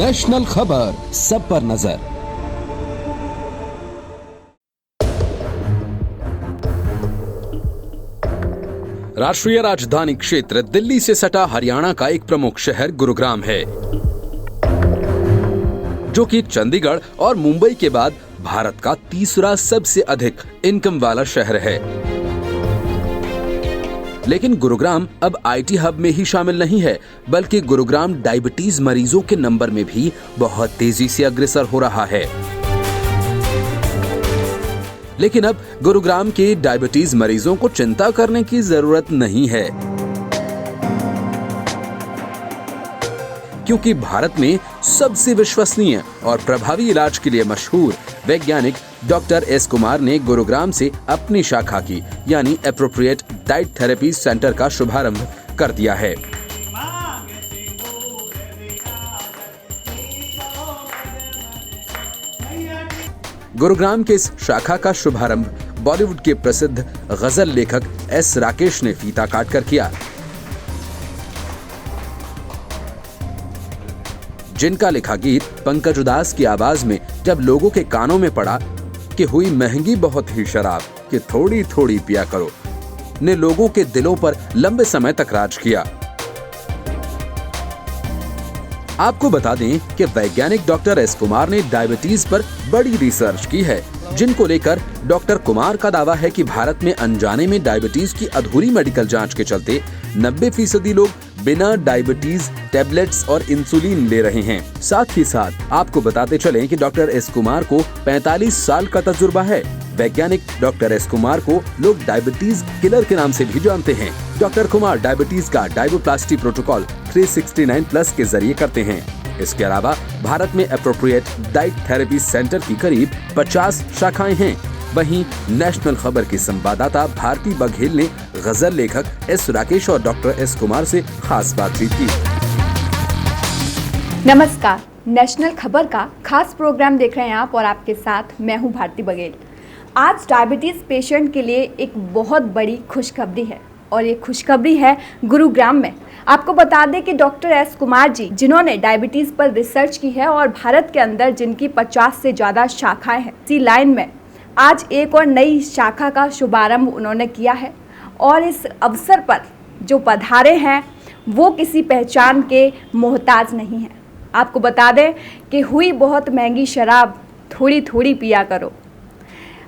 National खबर, सब पर नजर। राष्ट्रीय राजधानी क्षेत्र दिल्ली से सटा हरियाणा का एक प्रमुख शहर गुरुग्राम है, जो कि चंडीगढ़ और मुंबई के बाद भारत का तीसरा सबसे अधिक इनकम वाला शहर है। लेकिन गुरुग्राम अब आईटी हब में ही शामिल नहीं है, बल्कि गुरुग्राम डायबिटीज मरीजों के नंबर में भी बहुत तेजी से अग्रसर हो रहा है। लेकिन अब गुरुग्राम के डायबिटीज मरीजों को चिंता करने की जरूरत नहीं है, क्योंकि भारत में सबसे विश्वसनीय और प्रभावी इलाज के लिए मशहूर वैज्ञानिक डॉक्टर एस कुमार ने गुरुग्राम से अपनी शाखा की यानी एप्रोप्रिएट डाइट थेरेपी सेंटर का शुभारंभ कर दिया है। गुरुग्राम के इस शाखा का शुभारंभ बॉलीवुड के प्रसिद्ध गजल लेखक एस राकेश ने फीता काटकर किया, जिनका लिखा गीत पंकज उदास की आवाज में जब लोगों के कानों में पड़ा कि हुई महंगी बहुत ही शराब कि थोड़ी थोड़ी पिया करो, ने लोगों के दिलों पर लंबे समय तक राज किया। आपको बता दें कि वैज्ञानिक डॉक्टर एस कुमार ने डायबिटीज पर बड़ी रिसर्च की है, जिनको लेकर डॉक्टर कुमार का दावा है कि भारत में अनजाने में डायबिटीज की अधूरी मेडिकल जांच के चलते 90% लोग बिना डायबिटीज टेबलेट्स और इंसुलिन ले रहे हैं। साथ ही साथ आपको बताते चलें कि डॉक्टर एस कुमार को 45 साल का तजुर्बा है। वैज्ञानिक डॉक्टर एस कुमार को लोग डायबिटीज किलर के नाम से भी जानते हैं। डॉक्टर कुमार डायबिटीज का डायबोप्लास्टी प्रोटोकॉल 369+ के जरिए करते हैं। इसके अलावा भारत में एप्रोप्रिएट डाइट थेरेपी सेंटर की करीब 50 शाखाएं हैं। वहीं नेशनल खबर की संवाददाता भारती बघेल ने गजल लेखक एस राकेश और डॉक्टर एस कुमार से खास बातचीत की। नमस्कार, नेशनल खबर का खास प्रोग्राम देख रहे हैं आप और आपके साथ मैं हूं भारती बघेल। आज डायबिटीज पेशेंट के लिए एक बहुत बड़ी खुशखबरी है और ये खुशखबरी है गुरुग्राम में। आपको बता दें कि डॉक्टर एस कुमार जी, जिन्होंने डायबिटीज पर रिसर्च की है और भारत के अंदर जिनकी 50 से ज्यादा शाखाएं हैं, इसी लाइन में आज एक और नई शाखा का शुभारंभ उन्होंने किया है। और इस अवसर पर जो पधारे हैं वो किसी पहचान के मोहताज नहीं हैं। आपको बता दें कि हुई बहुत महंगी शराब थोड़ी थोड़ी पिया करो।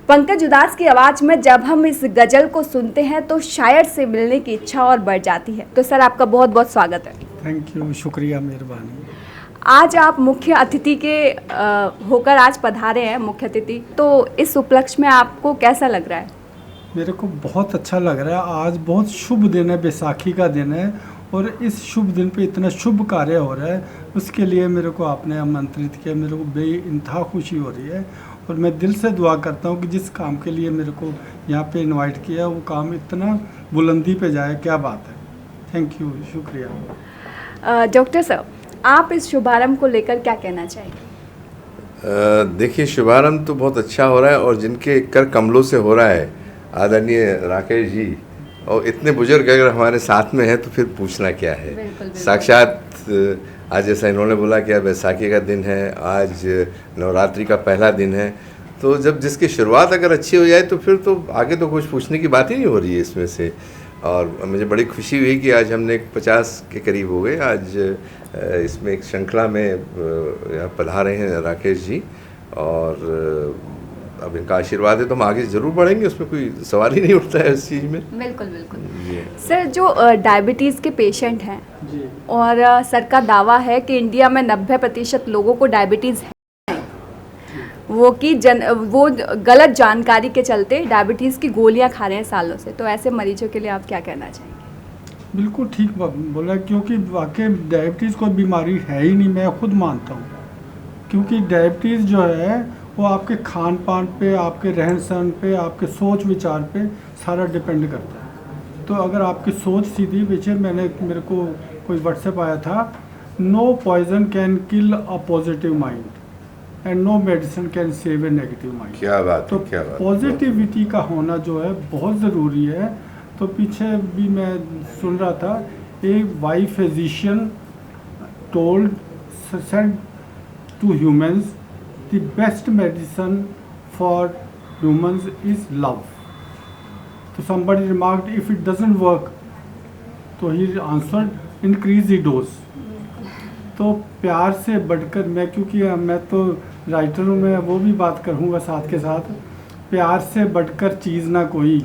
पंकज उदास की आवाज़ में जब हम इस गजल को सुनते हैं तो शायर से मिलने की इच्छा और बढ़ जाती है। तो सर, आपका बहुत बहुत स्वागत है। थैंक यू, शुक्रिया, मेहरबानी। आज आप मुख्य अतिथि के होकर आज पधारे हैं, मुख्य अतिथि। तो इस उपलक्ष्य में आपको कैसा लग रहा है? मेरे को बहुत अच्छा लग रहा है। आज बहुत शुभ दिन है, बैसाखी का दिन है और इस शुभ दिन पे इतना शुभ कार्य हो रहा है, उसके लिए मेरे को आपने आमंत्रित किया। मेरे को बेइंतहा खुशी हो रही है और मैं दिल से दुआ करता हूँ कि जिस काम के लिए मेरे को यहाँ पे इनवाइट किया वो काम इतना बुलंदी पे जाए। क्या बात है। थैंक यू, शुक्रिया। डॉक्टर साहब, आप इस शुभारंभ को लेकर क्या कहना चाहेंगे? देखिए, शुभारंभ तो बहुत अच्छा हो रहा है और जिनके कर कमलों से हो रहा है, आदरणीय राकेश जी, और इतने बुजुर्ग अगर हमारे साथ में है तो फिर पूछना क्या है। बिल्कुल। साक्षात आज जैसा इन्होंने बोला कि आज बैसाखी का दिन है, आज नवरात्रि का पहला दिन है, तो जब जिसकी शुरुआत अगर अच्छी हो जाए तो फिर तो आगे तो कुछ पूछने की बात ही नहीं हो रही है इसमें से। और मुझे बड़ी खुशी हुई कि आज हमने 50 के करीब हो गए। आज इसमें एक श्रृंखला में यहाँ पधारे हैं राकेश जी, और अब इनका आशीर्वाद है तो हम आगे जरूर बढ़ेंगे, उसमें कोई सवाल ही नहीं उठता है इस चीज़ में। बिल्कुल बिल्कुल। सर, जो डायबिटीज़ के पेशेंट हैं जी, और सर का दावा है कि इंडिया में 90% लोगों को डायबिटीज़ है, वो गलत जानकारी के चलते डायबिटीज़ की गोलियां खा रहे हैं सालों से। तो ऐसे मरीजों के लिए आप क्या कहना चाहेंगे? बिल्कुल ठीक बोला, क्योंकि वाकई डायबिटीज़ कोई बीमारी है ही नहीं, मैं खुद मानता हूँ। क्योंकि डायबिटीज़ जो है वो आपके खान पान पे, आपके रहन सहन पे, आपके सोच विचार पे सारा डिपेंड करता है। तो अगर आपकी सोच सीधी, पीछे मेरे को कोई व्हाट्सएप आया था, no poison can kill a positive mind and no medicine can save a negative mind. क्या बात तो है, क्या बात। पॉजिटिविटी का होना जो है बहुत ज़रूरी है। तो पीछे भी मैं सुन रहा था, a why physician told said to humans, the best medicine for humans is love. So somebody remarked, if it doesn't work, तो he answered, increase the dose. तो प्यार से बढ़कर क्योंकि मैं तो राइटर हूँ, मैं वो भी बात करूँगा साथ के साथ, प्यार से बढ़कर चीज़ ना कोई,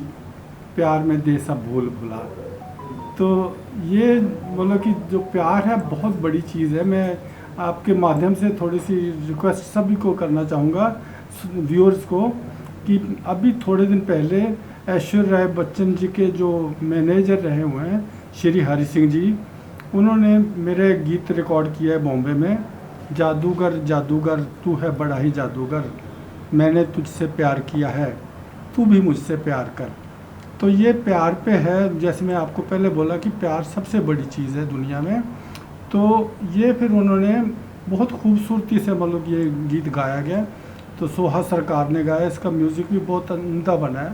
प्यार में दे सब भूल भुला। तो ये बोलो कि जो प्यार है बहुत बड़ी चीज़ है। मैं आपके माध्यम से थोड़ी सी रिक्वेस्ट सभी को करना चाहूँगा, व्यूअर्स को, कि अभी थोड़े दिन पहले ऐश्वर्या राय बच्चन जी के जो मैनेजर रहे हुए हैं श्री हरि सिंह जी, उन्होंने मेरे गीत रिकॉर्ड किया है बॉम्बे में, जादूगर जादूगर तू है बड़ा ही जादूगर, मैंने तुझसे प्यार किया है तू भी मुझसे प्यार कर। तो ये प्यार पे है, जैसे मैं आपको पहले बोला कि प्यार सबसे बड़ी चीज़ है दुनिया में। तो ये फिर उन्होंने बहुत खूबसूरती से मतलब ये गीत गाया गया, तो सोहा सरकार ने गाया, इसका म्यूज़िक भी बहुत उम्दा बना है।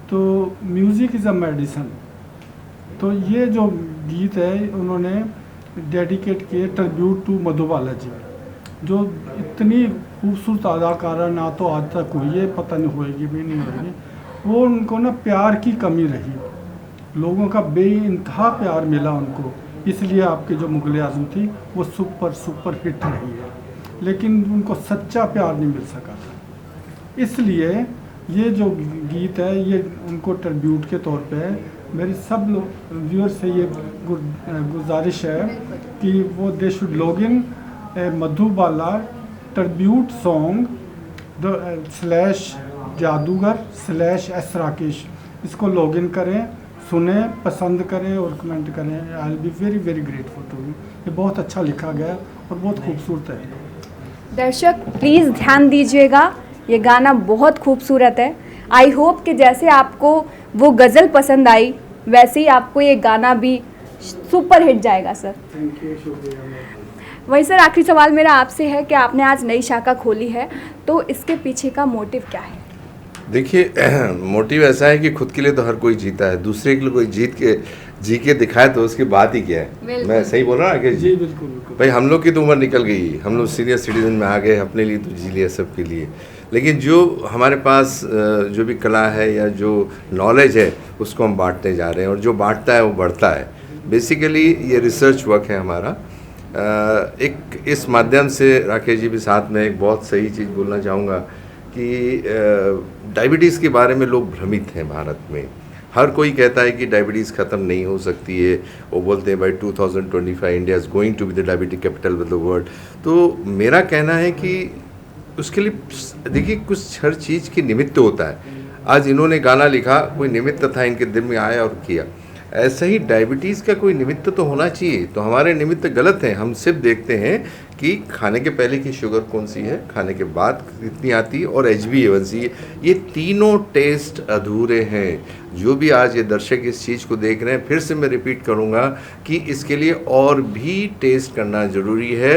तो म्यूज़िक इज़ अ मेडिसिन। तो ये जो गीत है उन्होंने डेडिकेट किए ट्रिब्यूट टू मधुबाला जी, जो इतनी खूबसूरत अदाकारा ना तो आज तक हुई है, पता नहीं होएगी भी नहीं होएगी। वो उनको ना प्यार की कमी रही, लोगों का बेइंतहा प्यार मिला उनको, इसलिए आपके जो मुगल आज़म थी वो सुपर हिट रही है, लेकिन उनको सच्चा प्यार नहीं मिल सका था। इसलिए ये जो गीत है ये उनको ट्रिब्यूट के तौर पे है। मेरी सब व्यूअर से ये गुजारिश है कि वो they should log in Madhubala tribute song /जादूगर/S राकेश, इसको लॉग इन करें, सुने, पसंद करें और कमेंट करें। I will be very very grateful to you. ये बहुत अच्छा लिखा गया और बहुत खूबसूरत है। दर्शक प्लीज़ ध्यान दीजिएगा, ये गाना बहुत खूबसूरत है। आई होप कि जैसे आपको वो गज़ल पसंद आई वैसे ही आपको ये गाना भी सुपर हिट जाएगा सर। थैंक यू, शुक्रिया। वही सर, आखिरी सवाल मेरा आपसे है कि आपने आज नई शाखा खोली है, तो इसके पीछे का मोटिव क्या है? देखिए मोटिव ऐसा है कि खुद के लिए तो हर कोई जीता है, दूसरे के लिए कोई जी के दिखाए तो उसकी बात ही क्या है। मैं सही बोल रहा हूँ आगे जी? बिल्कुल बिल्कुल। भाई हम लोग की तो उम्र निकल गई, हम लोग सीनियर सिटीजन में आ गए, अपने लिए तो जी लिया सबके लिए, लेकिन जो हमारे पास जो भी कला है या जो नॉलेज है उसको हम बांटते जा रहे हैं, और जो बांटता है वो बढ़ता है। बेसिकली ये रिसर्च वर्क है हमारा। एक इस माध्यम से राकेश जी भी साथ में एक बहुत सही चीज़ बोलना चाहूँगा कि डायबिटीज़ के बारे में लोग भ्रमित हैं भारत में। हर कोई कहता है कि डायबिटीज़ ख़त्म नहीं हो सकती है, वो बोलते हैं भाई 2025 India is going to be the diabetic capital of the world. तो मेरा कहना है कि उसके लिए देखिए कुछ हर चीज़ की निमित्त होता है। आज इन्होंने गाना लिखा, कोई निमित्त था, इनके दिल में आया और किया। ऐसा ही डायबिटीज़ का कोई निमित्त तो होना चाहिए। तो हमारे निमित्त गलत हैं, हम सिर्फ देखते हैं कि खाने के पहले की शुगर कौन सी है, खाने के बाद कितनी आती है, और HbA1c, ये तीनों टेस्ट अधूरे हैं। जो भी आज ये दर्शक इस चीज़ को देख रहे हैं, फिर से मैं रिपीट करूँगा कि इसके लिए और भी टेस्ट करना ज़रूरी है।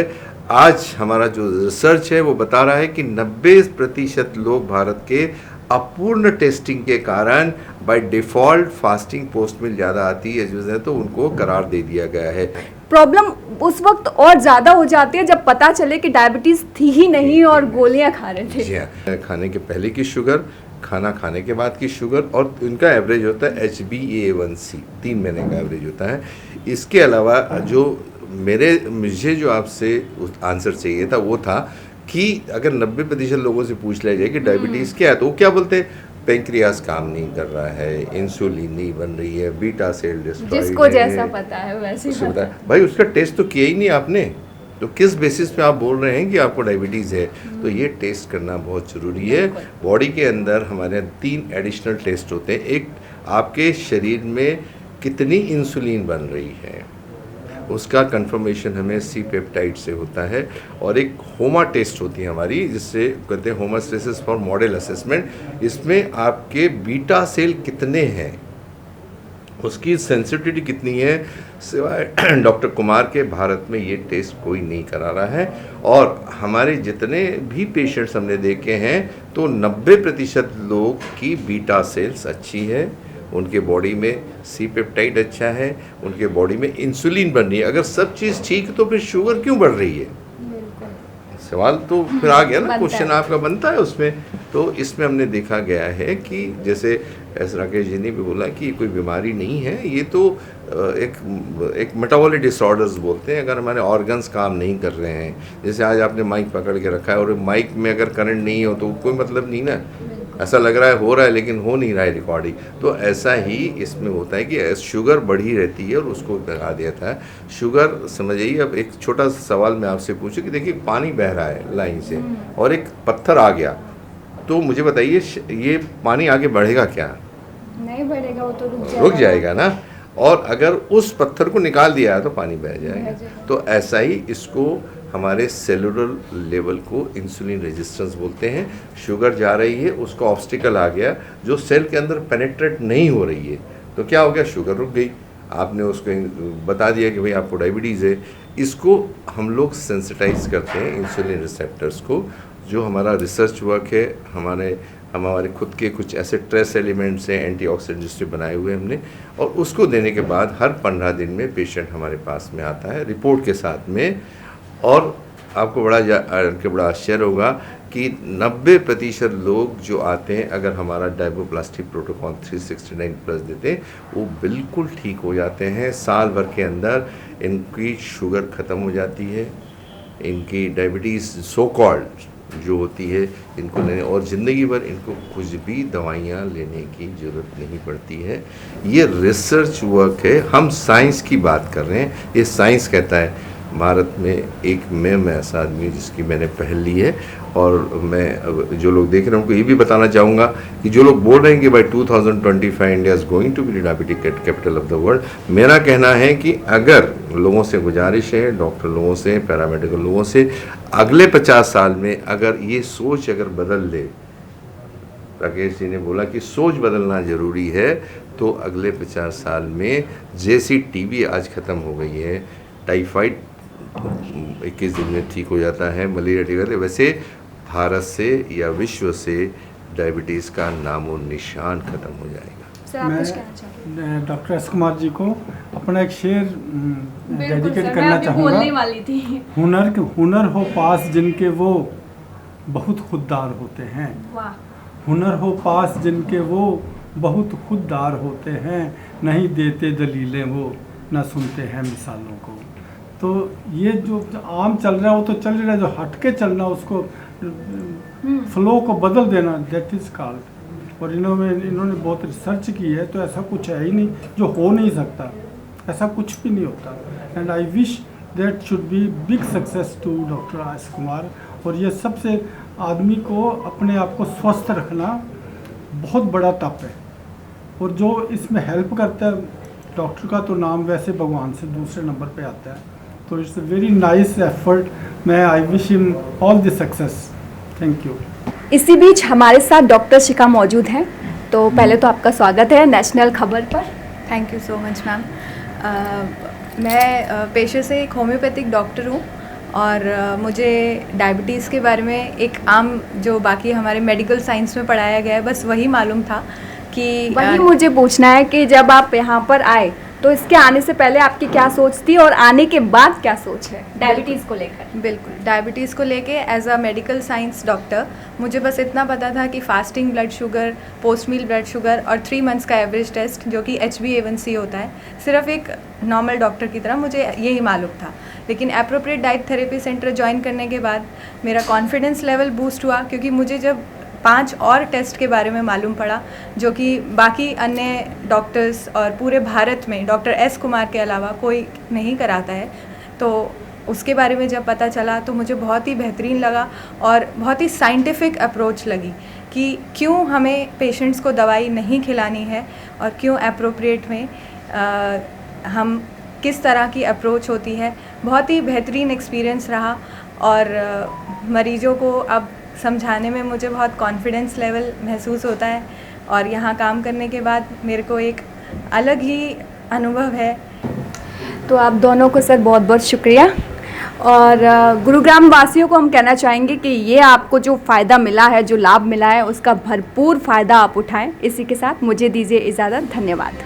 आज हमारा जो रिसर्च है वो बता रहा है कि 90% लोग भारत के अपूर्ण टेस्टिंग के कारण बाय डिफ़ॉल्ट फास्टिंग पोस्ट में ज़्यादा आती है, तो उनको करार दे दिया गया है। प्रॉब्लम उस वक्त और ज़्यादा हो जाती है जब पता चले कि डायबिटीज़ थी ही नहीं और गोलियां खा रहे थे। जी हाँ, खाने के पहले की शुगर, खाना खाने के बाद की शुगर, और इनका एवरेज होता है HbA1c, 3 महीने का एवरेज होता है। इसके अलावा जो मुझे जो आपसे आंसर चाहिए था वो था कि अगर 90% लोगों से पूछ लिया जाए कि डायबिटीज़ क्या है, तो वो क्या बोलते हैं? पेंक्रियास काम नहीं कर रहा है, इंसुलिन नहीं बन रही है, बीटा सेल डिस्ट्रॉयड है। जिसको जैसा पता है वैसे ही पता है। भाई उसका टेस्ट तो किया ही नहीं आपने, तो किस बेसिस पे आप बोल रहे हैं कि आपको डायबिटीज़ है? तो ये टेस्ट करना बहुत ज़रूरी है। बॉडी के अंदर हमारे 3 एडिशनल टेस्ट होते हैं। एक, आपके शरीर में कितनी इंसुलिन बन रही है, उसका कंफर्मेशन हमें C पेप्टाइड से होता है, और एक होमा टेस्ट होती है हमारी, जिससे कहते हैं होमोस्टेसिस फॉर मॉडल असेसमेंट। इसमें आपके बीटा सेल कितने हैं, उसकी सेंसिटिविटी कितनी है, सिवाय डॉक्टर कुमार के भारत में ये टेस्ट कोई नहीं करा रहा है। और हमारे जितने भी पेशेंट्स हमने देखे हैं तो 90% लोग की बीटा सेल्स अच्छी है, उनके बॉडी में C पेप्टाइड अच्छा है, उनके बॉडी में इंसुलिन बन रही है। अगर सब चीज़ ठीक तो फिर शुगर क्यों बढ़ रही है? सवाल तो फिर आ गया ना, बनता क्वेश्चन है। आपका बनता है उसमें। तो इसमें हमने देखा गया है कि जैसे एस राकेश जी ने भी बोला कि कोई बीमारी नहीं है, ये तो एक मेटाबॉलिक डिसऑर्डर्स बोलते हैं। अगर हमारे ऑर्गन्स काम नहीं कर रहे हैं, जैसे आज आपने माइक पकड़ के रखा है और माइक में अगर करंट नहीं हो तो कोई मतलब नहीं ना, ऐसा लग रहा है हो रहा है लेकिन हो नहीं रहा है रिकॉर्डिंग। तो ऐसा ही इसमें होता है कि शुगर बढ़ी रहती है और उसको लगा देता है शुगर। समझिए, अब एक छोटा सा सवाल मैं आपसे पूछूं कि देखिए पानी बह रहा है लाइन से और एक पत्थर आ गया, तो मुझे बताइए ये पानी आगे बढ़ेगा क्या? नहीं बढ़ेगा, वो तो रुक जाएगा ना। और अगर उस पत्थर को निकाल दिया है तो पानी बह जाएगा। तो ऐसा ही इसको हमारे सेलुलर लेवल को इंसुलिन रेजिस्टेंस बोलते हैं। शुगर जा रही है, उसका ऑब्स्टिकल आ गया जो सेल के अंदर पेनेट्रेट नहीं हो रही है, तो क्या हो गया, शुगर रुक गई। आपने उसको बता दिया कि भाई आपको डायबिटीज़ है। इसको हम लोग सेंसिटाइज करते हैं इंसुलिन रिसेप्टर्स को। जो हमारा रिसर्च वर्क है, हमारे खुद के कुछ ऐसे ट्रेस एलिमेंट्स हैं, एंटीऑक्सीडेंट्स जो बनाए हुए हमने, और उसको देने के बाद हर 15 दिन में पेशेंट हमारे पास में आता है रिपोर्ट के साथ में। और आपको बड़ा आश्चर्य होगा कि 90% लोग जो आते हैं, अगर हमारा डायबोप्लास्टिक प्रोटोकॉल 369 प्लस देते हैं, वो बिल्कुल ठीक हो जाते हैं। साल भर के अंदर इनकी शुगर ख़त्म हो जाती है, इनकी डायबिटीज़ सो कॉल्ड जो होती है इनको लेने, और ज़िंदगी भर इनको कुछ भी दवाइयाँ लेने की ज़रूरत नहीं पड़ती है। ये रिसर्च वर्क है, हम साइंस की बात कर रहे हैं। ये साइंस कहता है। भारत में मैं ऐसा आदमी जिसकी मैंने पहल ली है, और मैं जो लोग देख रहे हैं उनको ये भी बताना चाहूँगा कि जो लोग बोल रहे हैं कि भाई 2025 India is going to be diabetic capital of the world, मेरा कहना है कि अगर लोगों से गुजारिश है, डॉक्टर लोगों से, पैरामेडिकल लोगों से, अगले 50 साल में अगर ये सोच अगर बदल ले, राकेश जी ने बोला कि सोच बदलना ज़रूरी है, तो अगले 50 साल में जैसी टीबी आज ख़त्म हो गई है, टाइफाइड 21 दिन में ठीक हो जाता है, मलेरिया ठीक होता है, वैसे भारत से या विश्व से डायबिटीज़ का नामो निशान ख़त्म हो जाएगा। सर, आप कुछ कहना चाहेंगे? मैं डॉक्टर एस कुमार जी को अपना एक शेर डेडिकेट सर, करना मैं अभी चाहूँगा। बोलने वाली थी। हुनर हो पास जिनके वो बहुत खुददार होते हैं। वाह। हुनर हो पास जिनके वो बहुत खुददार होते हैं, नहीं देते दलीलें वो, न सुनते हैं मिसालों को। तो ये जो आम चल रहा है वो तो चल रहा है, जो हटके चलना, उसको फ्लो को बदल देना, दैट इज़ कॉल्ड। और इन्होंने बहुत रिसर्च की है, तो ऐसा कुछ है ही नहीं जो हो नहीं सकता, ऐसा कुछ भी नहीं होता। And I wish that should be big success to doctor S Kumar. और ये सबसे आदमी को अपने आप को स्वस्थ रखना बहुत बड़ा तप है, और जो इसमें हेल्प करता है, डॉक्टर का तो नाम वैसे भगवान से दूसरे नंबर पे आता है, तो it's a very nice effort. मैं I wish him all the success. Thank you. इसी बीच हमारे साथ डॉक्टर शिखा मौजूद हैं। तो पहले तो आपका स्वागत है नेशनल खबर पर। Thank you so much ma'am. मैं पेशे से एक होम्योपैथिक डॉक्टर हूँ, और मुझे डायबिटीज़ के बारे में एक आम जो बाकी हमारे मेडिकल साइंस में पढ़ाया गया है, बस वही मालूम था कि वही मुझे पूछना है कि जब आप यहाँ पर आए तो इसके आने से पहले आपकी क्या सोच थी और आने के बाद क्या सोच है डायबिटीज़ को लेकर? बिल्कुल, डायबिटीज़ को लेके as a medical science doctor मुझे बस इतना पता था कि fasting blood sugar, post meal blood sugar और 3 मंथ्स का एवरेज टेस्ट जो कि HbA1c होता है, सिर्फ एक नॉर्मल डॉक्टर की तरह मुझे यही मालूम था। लेकिन appropriate diet therapy centre join करने के बाद मेरा कॉन्फिडेंस लेवल बूस्ट हुआ, क्योंकि मुझे जब 5 और टेस्ट के बारे में मालूम पड़ा जो कि बाकी अन्य डॉक्टर्स और पूरे भारत में डॉक्टर एस कुमार के अलावा कोई नहीं कराता है, तो उसके बारे में जब पता चला तो मुझे बहुत ही बेहतरीन लगा और बहुत ही साइंटिफिक अप्रोच लगी कि क्यों हमें पेशेंट्स को दवाई नहीं खिलानी है और क्यों एप्रोप्रिएट में हम किस तरह की अप्रोच होती है। बहुत ही बेहतरीन एक्सपीरियंस रहा, और मरीजों को अब समझाने में मुझे बहुत कॉन्फिडेंस लेवल महसूस होता है, और यहाँ काम करने के बाद मेरे को एक अलग ही अनुभव है। तो आप दोनों को सर बहुत बहुत शुक्रिया, और गुरुग्राम वासियों को हम कहना चाहेंगे कि ये आपको जो फ़ायदा मिला है, जो लाभ मिला है, उसका भरपूर फ़ायदा आप उठाएं। इसी के साथ मुझे दीजिए इजाज़त। धन्यवाद।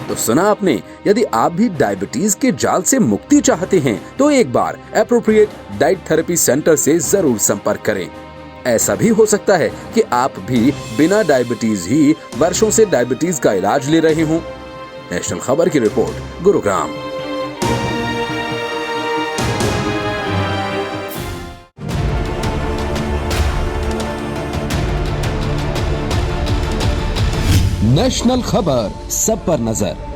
तो सुना आपने, यदि आप भी डायबिटीज के जाल से मुक्ति चाहते हैं तो एक बार एप्रोप्रिएट डाइट थेरेपी सेंटर से जरूर संपर्क करें। ऐसा भी हो सकता है कि आप भी बिना डायबिटीज ही वर्षों से डायबिटीज का इलाज ले रहे हों। नेशनल खबर की रिपोर्ट, गुरुग्राम। नेशनल खबर, सब पर नजर।